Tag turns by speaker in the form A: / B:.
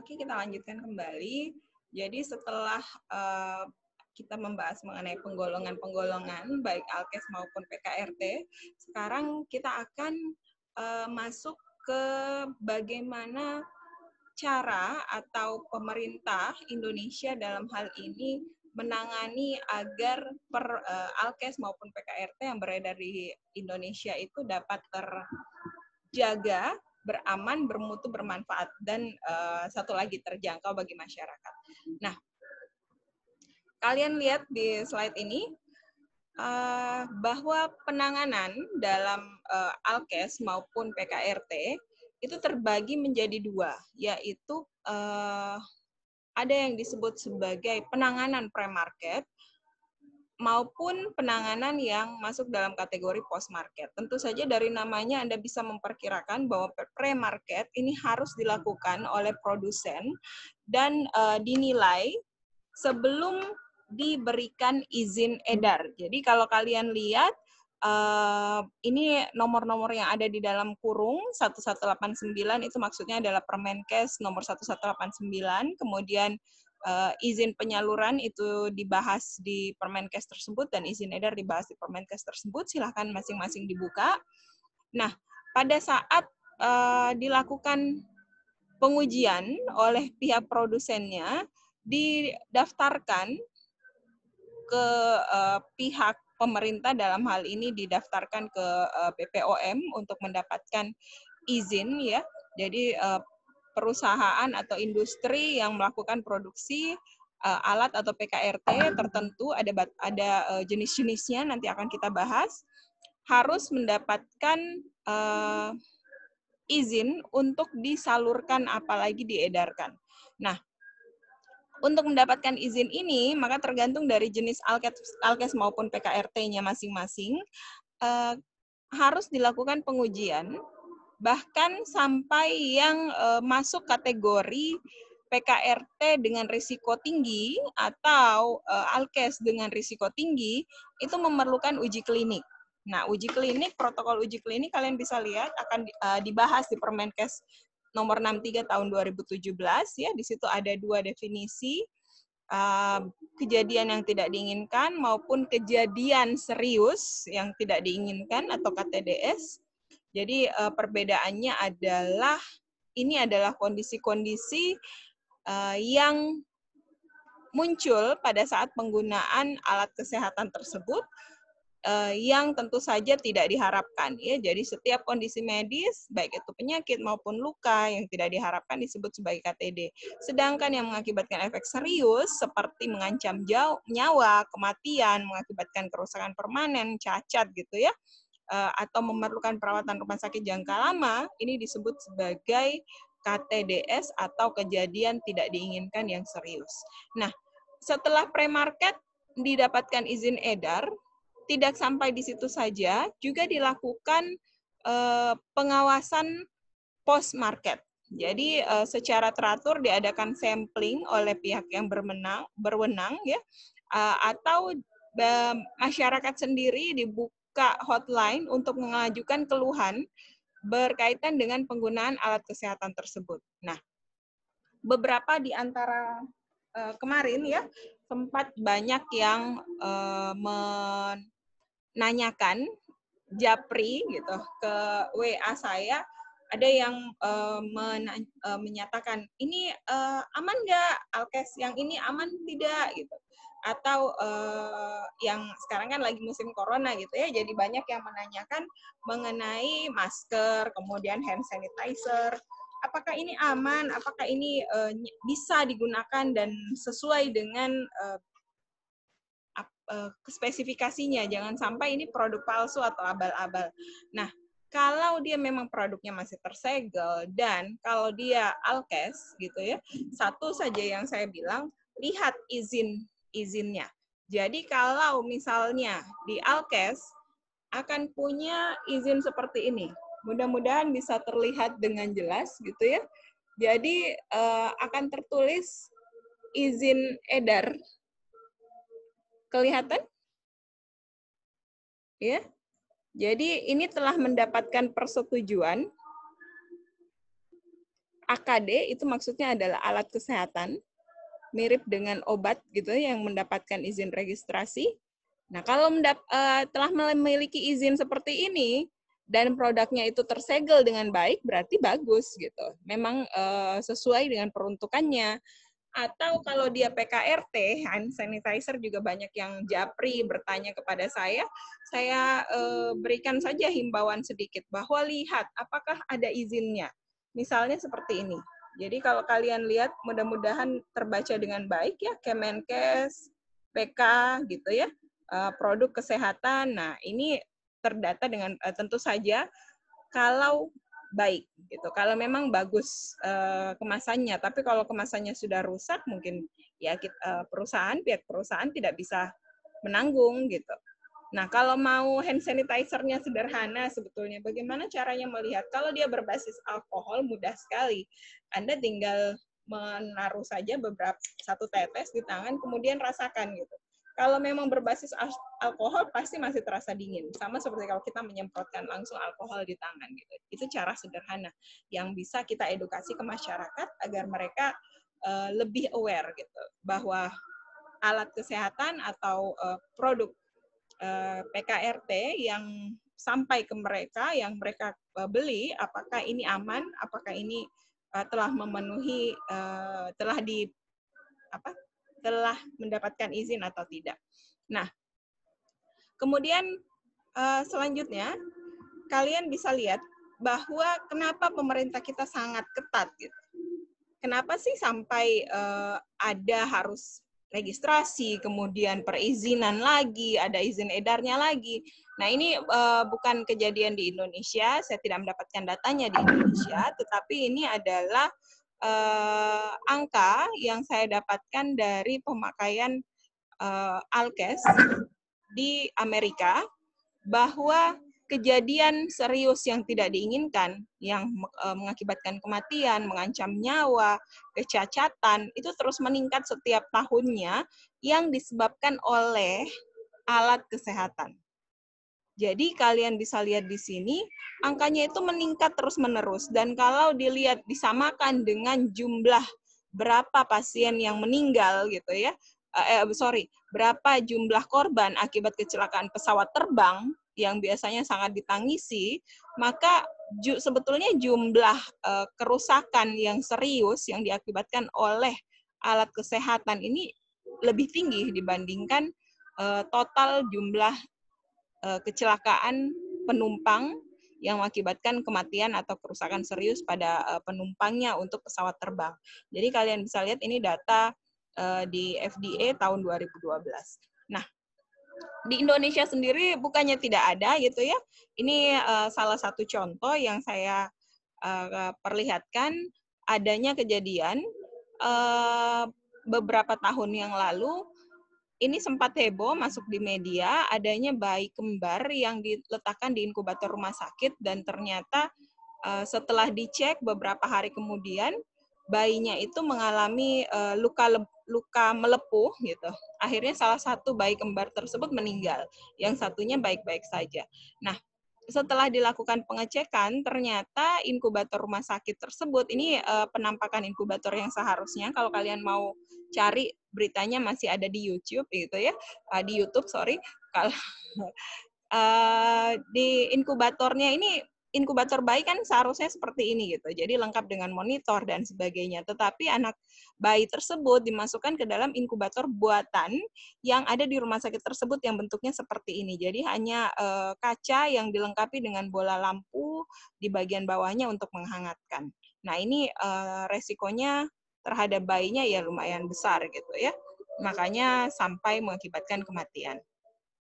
A: Oke, kita lanjutkan kembali. Jadi setelah kita membahas mengenai penggolongan-penggolongan baik alkes maupun PKRT, sekarang kita akan masuk ke bagaimana cara atau pemerintah Indonesia dalam hal ini menangani agar alkes maupun PKRT yang beredar di Indonesia itu dapat terjaga, beraman, bermutu, bermanfaat, dan satu lagi terjangkau bagi masyarakat. Nah, kalian lihat di slide ini bahwa penanganan dalam alkes maupun PKRT itu terbagi menjadi dua, yaitu ada yang disebut sebagai penanganan pre-market maupun penanganan yang masuk dalam kategori post-market. Tentu saja dari namanya Anda bisa memperkirakan bahwa pre-market ini harus dilakukan oleh produsen dan dinilai sebelum diberikan izin edar. Jadi kalau kalian lihat, ini nomor-nomor yang ada di dalam kurung 1189 itu maksudnya adalah Permenkes nomor 1189, kemudian izin penyaluran itu dibahas di Permenkes tersebut dan izin edar dibahas di Permenkes tersebut. Silahkan masing-masing dibuka. Nah, pada saat dilakukan pengujian oleh pihak produsennya, didaftarkan ke pihak pemerintah, dalam hal ini didaftarkan ke BPOM untuk mendapatkan izin, ya. Jadi perusahaan atau industri yang melakukan produksi alat atau PKRT tertentu, ada jenis-jenisnya, nanti akan kita bahas, harus mendapatkan izin untuk disalurkan apalagi diedarkan. Nah, untuk mendapatkan izin ini, maka tergantung dari jenis alkes maupun PKRT-nya masing-masing, harus dilakukan pengujian, bahkan sampai yang masuk kategori PKRT dengan risiko tinggi atau alkes dengan risiko tinggi, itu memerlukan uji klinik. Nah, uji klinik, protokol uji klinik kalian bisa lihat akan dibahas di Permenkes nomor 63 tahun 2017, ya. Di situ ada dua definisi, kejadian yang tidak diinginkan maupun kejadian serius yang tidak diinginkan atau KTDS. Jadi perbedaannya adalah ini adalah kondisi-kondisi yang muncul pada saat penggunaan alat kesehatan tersebut yang tentu saja tidak diharapkan, ya. Jadi setiap kondisi medis baik itu penyakit maupun luka yang tidak diharapkan disebut sebagai KTD. Sedangkan yang mengakibatkan efek serius seperti mengancam nyawa, kematian, mengakibatkan kerusakan permanen, cacat gitu, ya, atau memerlukan perawatan rumah sakit jangka lama, ini disebut sebagai KTDS atau kejadian tidak diinginkan yang serius. Nah, setelah pre-market didapatkan izin edar, tidak sampai di situ saja, juga dilakukan pengawasan post-market. Jadi secara teratur diadakan sampling oleh pihak yang berwenang, ya, atau masyarakat sendiri dibuka hotline untuk mengajukan keluhan berkaitan dengan penggunaan alat kesehatan tersebut. Nah, beberapa di antara kemarin, ya, sempat banyak yang menanyakan japri gitu ke WA saya, ada yang menyatakan ini aman nggak alkes, yang ini aman tidak gitu, atau yang sekarang kan lagi musim corona gitu, ya, jadi banyak yang menanyakan mengenai masker, kemudian hand sanitizer, apakah ini aman, apakah ini bisa digunakan dan sesuai dengan spesifikasinya, jangan sampai ini produk palsu atau abal-abal. Nah, kalau dia memang produknya masih tersegel dan kalau dia alkes gitu, ya, satu saja yang saya bilang, lihat izinnya. Jadi kalau misalnya di alkes akan punya izin seperti ini, mudah-mudahan bisa terlihat dengan jelas gitu, ya. Jadi akan tertulis izin edar. Kelihatan? Ya. Jadi ini telah mendapatkan persetujuan AKD itu maksudnya adalah alat kesehatan, mirip dengan obat gitu yang mendapatkan izin registrasi. Nah, kalau telah memiliki izin seperti ini dan produknya itu tersegel dengan baik, berarti bagus gitu. Memang sesuai dengan peruntukannya. Atau kalau dia PKRT, hand sanitizer juga banyak yang japri bertanya kepada saya berikan saja himbauan sedikit bahwa lihat apakah ada izinnya. Misalnya seperti ini. Jadi kalau kalian lihat mudah-mudahan terbaca dengan baik ya, Kemenkes, PK gitu ya, produk kesehatan. Nah, ini terdata dengan tentu saja kalau baik gitu. Kalau memang bagus kemasannya, tapi kalau kemasannya sudah rusak mungkin ya pihak perusahaan tidak bisa menanggung gitu. Nah, kalau mau hand sanitizer-nya sederhana sebetulnya bagaimana caranya melihat? Kalau dia berbasis alkohol mudah sekali. Anda tinggal menaruh saja satu tetes di tangan kemudian rasakan gitu. Kalau memang berbasis alkohol pasti masih terasa dingin. Sama seperti kalau kita menyemprotkan langsung alkohol di tangan gitu. Itu cara sederhana yang bisa kita edukasi ke masyarakat agar mereka lebih aware gitu bahwa alat kesehatan atau produk PKRT yang sampai ke mereka yang mereka beli apakah ini aman, apakah ini telah memenuhi telah mendapatkan izin atau tidak. Nah, kemudian selanjutnya kalian bisa lihat bahwa kenapa pemerintah kita sangat ketat gitu. Kenapa sih sampai ada harus registrasi, kemudian perizinan lagi, ada izin edarnya lagi. Nah, ini bukan kejadian di Indonesia, saya tidak mendapatkan datanya di Indonesia, tetapi ini adalah angka yang saya dapatkan dari pemakaian Alkes di Amerika, bahwa kejadian serius yang tidak diinginkan, yang mengakibatkan kematian, mengancam nyawa, kecacatan, itu terus meningkat setiap tahunnya yang disebabkan oleh alat kesehatan. Jadi kalian bisa lihat di sini, angkanya itu meningkat terus-menerus. Dan kalau dilihat disamakan dengan jumlah berapa pasien yang meninggal gitu ya, berapa jumlah korban akibat kecelakaan pesawat terbang yang biasanya sangat ditangisi, maka sebetulnya jumlah kerusakan yang serius yang diakibatkan oleh alat kesehatan ini lebih tinggi dibandingkan total jumlah kecelakaan penumpang yang mengakibatkan kematian atau kerusakan serius pada penumpangnya untuk pesawat terbang. Jadi kalian bisa lihat ini data di FDA tahun 2012. Nah, di Indonesia sendiri bukannya tidak ada gitu ya. Ini salah satu contoh yang saya perlihatkan adanya kejadian beberapa tahun yang lalu. Ini sempat heboh masuk di media adanya bayi kembar yang diletakkan di inkubator rumah sakit dan ternyata setelah dicek beberapa hari kemudian bayinya itu mengalami luka melepuh gitu. Akhirnya salah satu bayi kembar tersebut meninggal, yang satunya baik-baik saja. Nah, setelah dilakukan pengecekan, ternyata inkubator rumah sakit tersebut, ini penampakan inkubator yang seharusnya, kalau kalian mau cari beritanya masih ada di YouTube gitu ya, di YouTube sorry. Kalau di inkubatornya ini, inkubator bayi kan seharusnya seperti ini gitu, jadi lengkap dengan monitor dan sebagainya. Tetapi anak bayi tersebut dimasukkan ke dalam inkubator buatan yang ada di rumah sakit tersebut yang bentuknya seperti ini. Jadi hanya kaca yang dilengkapi dengan bola lampu di bagian bawahnya untuk menghangatkan. Nah, ini resikonya terhadap bayinya ya lumayan besar gitu ya. Makanya sampai mengakibatkan kematian.